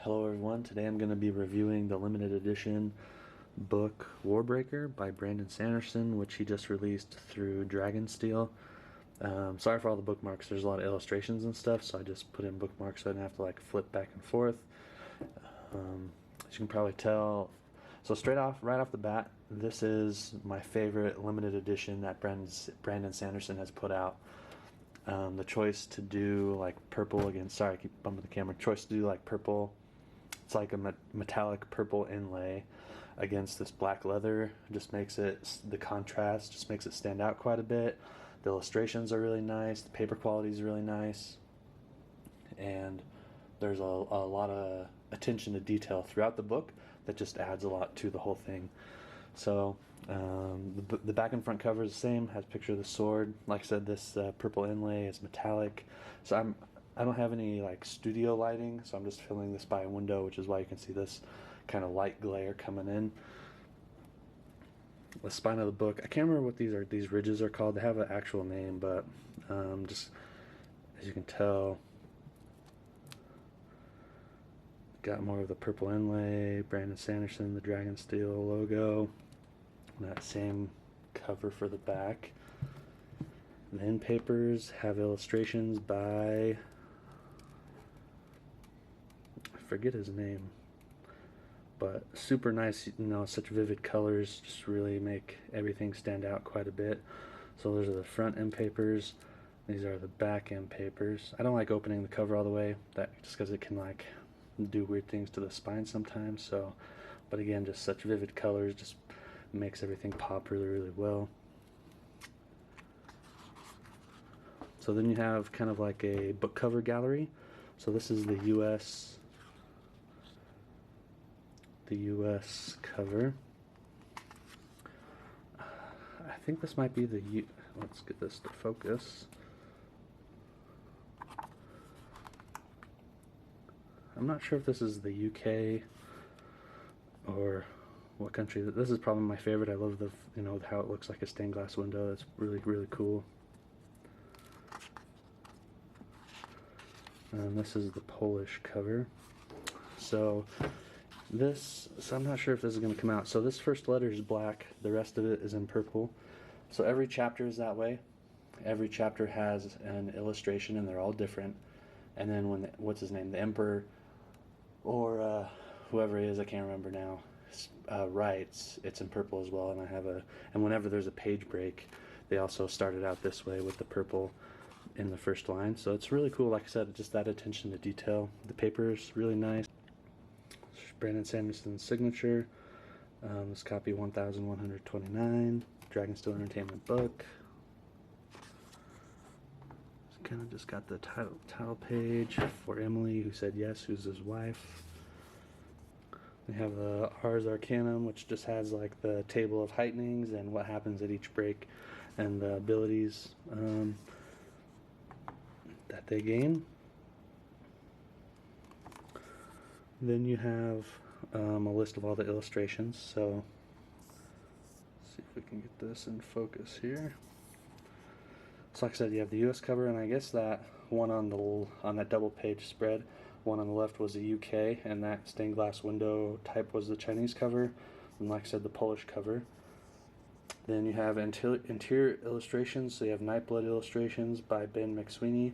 Hello everyone, today I'm going to be reviewing the limited edition book Warbreaker by Brandon Sanderson, which he just released through Dragonsteel. Sorry for all the bookmarks, there's a lot of illustrations and stuff, so I just put in bookmarks so I didn't have to like flip back and forth. As you can probably tell, so right off the bat, this is my favorite limited edition that Brandon Sanderson has put out. The choice to do like purple again, sorry I keep bumping the camera, choice to do like purple, it's like a metallic purple inlay against this black leather just makes it, the contrast just makes it stand out quite a bit. The illustrations are really nice, the paper quality is really nice, and there's a lot of attention to detail throughout the book that just adds a lot to the whole thing. So the back and front cover is the same, has a picture of the sword. Like I said, this purple inlay is metallic. So I don't have any like studio lighting, so I'm just filling this by a window, which is why you can see this kind of light glare coming in. The spine of the book, I can't remember what these ridges are called. They have an actual name, but just as you can tell, got more of the purple inlay, Brandon Sanderson, the Dragonsteel logo, that same cover for the back. The end papers have illustrations by, I forget his name, but super nice, you know, such vivid colors just really make everything stand out quite a bit. So those are the front end papers, these are the back end papers. I don't like opening the cover all the way, that just because it can like do weird things to the spine sometimes. So, but again, just such vivid colors just makes everything pop really well. So then you have kind of like a book cover gallery. So this is the US cover. I think this might be the let's get this to focus. I'm not sure if this is the UK or what country. This is probably my favorite. I love the, you know, how it looks like a stained glass window. That's really cool. And this is the Polish cover. So I'm not sure if this is going to come out. So this first letter is black, the rest of it is in purple. So every chapter is that way. Every chapter has an illustration and they're all different. And then when what's his name, the Emperor or whoever he is, I can't remember now, writes, it's in purple as well. And whenever there's a page break, they also started out this way with the purple in the first line. So it's really cool. Like I said, just that attention to detail. The paper is really nice. Brandon Sanderson's signature. This copy 1129, Dragonsteel Entertainment book. Kind of just got the title page for Emily, who said yes, who's his wife. We have the Ars Arcanum, which just has like the table of heightenings and what happens at each break and the abilities that they gain. Then you have a list of all the illustrations. So let's see if we can get this in focus here. So like I said, you have the US cover, and I guess that one on that double page spread, one on the left was the UK, and that stained glass window type was the Chinese cover, and like I said, the Polish cover. Then you have interior illustrations, so you have Nightblood illustrations by Ben McSweeney.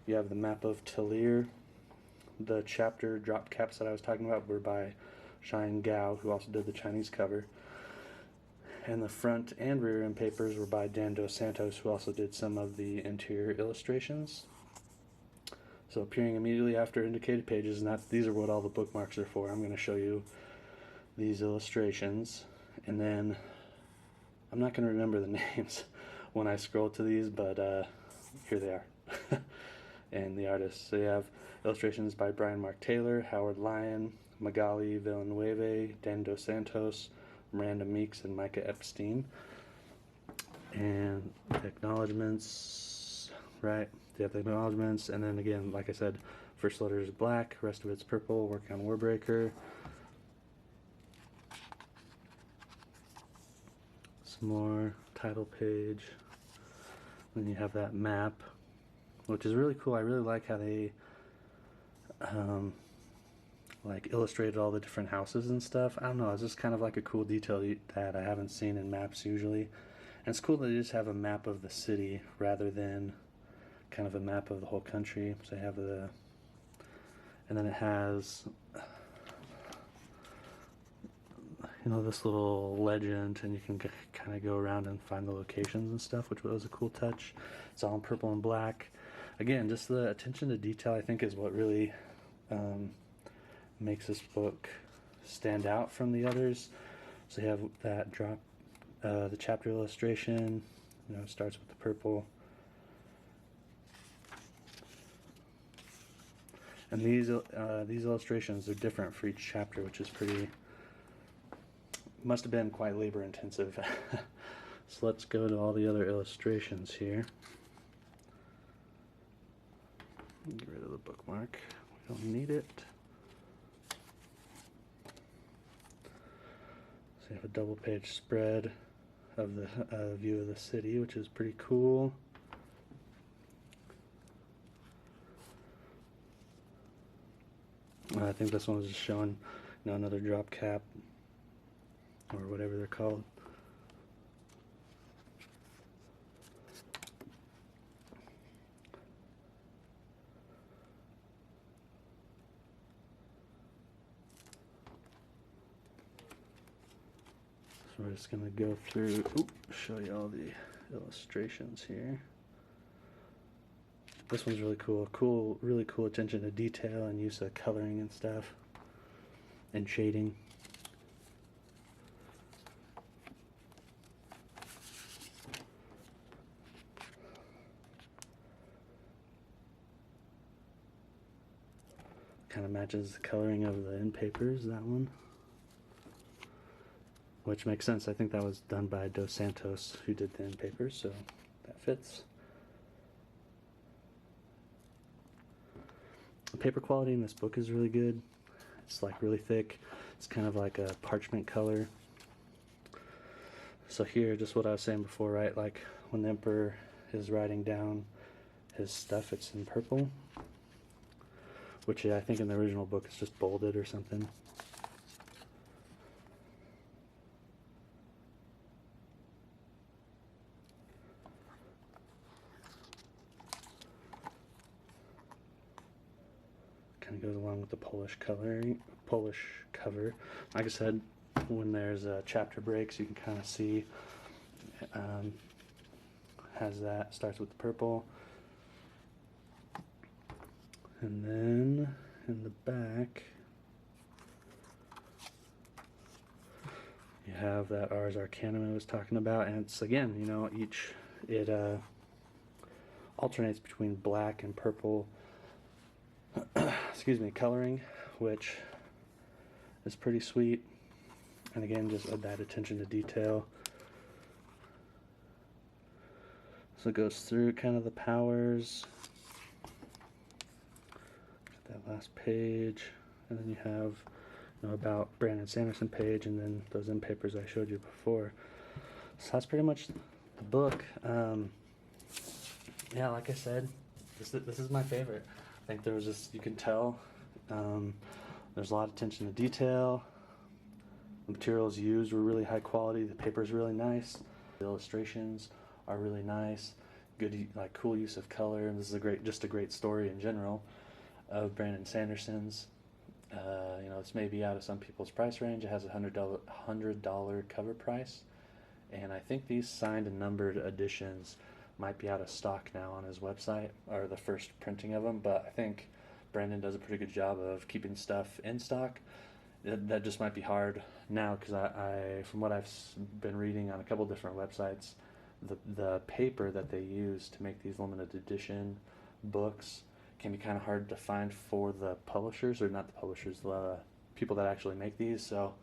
You have the map of Talir. The chapter drop caps that I was talking about were by Shine Gao, who also did the Chinese cover. And the front and rear end papers were by Dan Dos Santos, who also did some of the interior illustrations. So appearing immediately after indicated pages, and these are what all the bookmarks are for. I'm going to show you these illustrations, and then I'm not going to remember the names when I scroll to these, but here they are. And the artists. So you have illustrations by Brian Mark Taylor, Howard Lyon, Magali Villanueva, Dan Dos Santos, Miranda Meeks, and Micah Epstein. And the acknowledgements, right? They have the acknowledgements, and then again, like I said, first letter is black, rest of it's purple, working on Warbreaker. Some more title page. Then you have that map, which is really cool. I really like how they like illustrated all the different houses and stuff. I don't know, it's just kind of like a cool detail that I haven't seen in maps usually. And it's cool that they just have a map of the city rather than kind of a map of the whole country. So they have and then it has, you know, this little legend, and you can kind of go around and find the locations and stuff, which was a cool touch. It's all in purple and black. Again, just the attention to detail, I think, is what really makes this book stand out from the others. So you have that the chapter illustration, you know, starts with the purple. And these illustrations are different for each chapter, which is must have been quite labor intensive. So let's go to all the other illustrations here. Get rid of the bookmark. We don't need it. So you have a double page spread of the view of the city, which is pretty cool. I think this one was just showing, you know, another drop cap or whatever they're called. So we're just going to go through, show you all the illustrations here. This one's really cool. Really cool attention to detail and use of coloring and stuff, and shading. Kind of matches the coloring of the end papers, that one. Which makes sense. I think that was done by Dos Santos, who did the end papers, so that fits. The paper quality in this book is really good. It's like really thick. It's kind of like a parchment color. So here, just what I was saying before, right? Like when the Emperor is writing down his stuff, it's in purple. Which I think in the original book is just bolded or something. Kind of goes along with the Polish cover. Like I said, when there's chapter breaks, you can kind of see. Starts with the purple. And then in the back, you have that Ars Arcanum I was talking about, and it's, again, you know, it alternates between black and purple, excuse me, coloring, which is pretty sweet. And again, just that attention to detail. So it goes through kind of the powers. That last page, and then you have, you know, about Brandon Sanderson page, and then those end papers I showed you before. So that's pretty much the book. Yeah, like I said, this is my favorite. I think there was just, you can tell, there's a lot of attention to detail. The materials used were really high quality. The paper is really nice. The illustrations are really nice. Good, like, cool use of color. And this is just a great story in general of Brandon Sanderson's. You know, it's maybe out of some people's price range. It has a $100 cover price, and I think these signed and numbered editions might be out of stock now on his website, or the first printing of them. But I think Brandon does a pretty good job of keeping stuff in stock. That just might be hard now, because I from what I've been reading on a couple different websites, the paper that they use to make these limited edition books can be kind of hard to find for the publishers, or not the publishers, the people that actually make these. So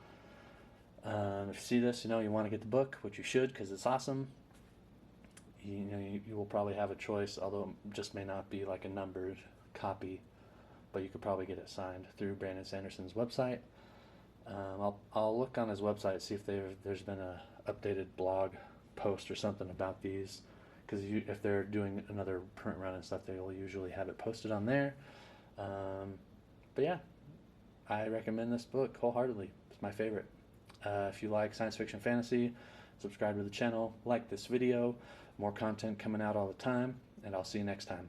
if you see this, you know, you want to get the book, which you should, because it's awesome. You will probably have a choice, although it just may not be like a numbered copy, but you could probably get it signed through Brandon Sanderson's website. I'll look on his website, see if there's been a updated blog post or something about these, because if they're doing another print run and stuff, they'll usually have it posted on there. But yeah, I recommend this book wholeheartedly. It's my favorite. If you like science fiction fantasy, subscribe to the channel, like this video. More content coming out all the time, and I'll see you next time.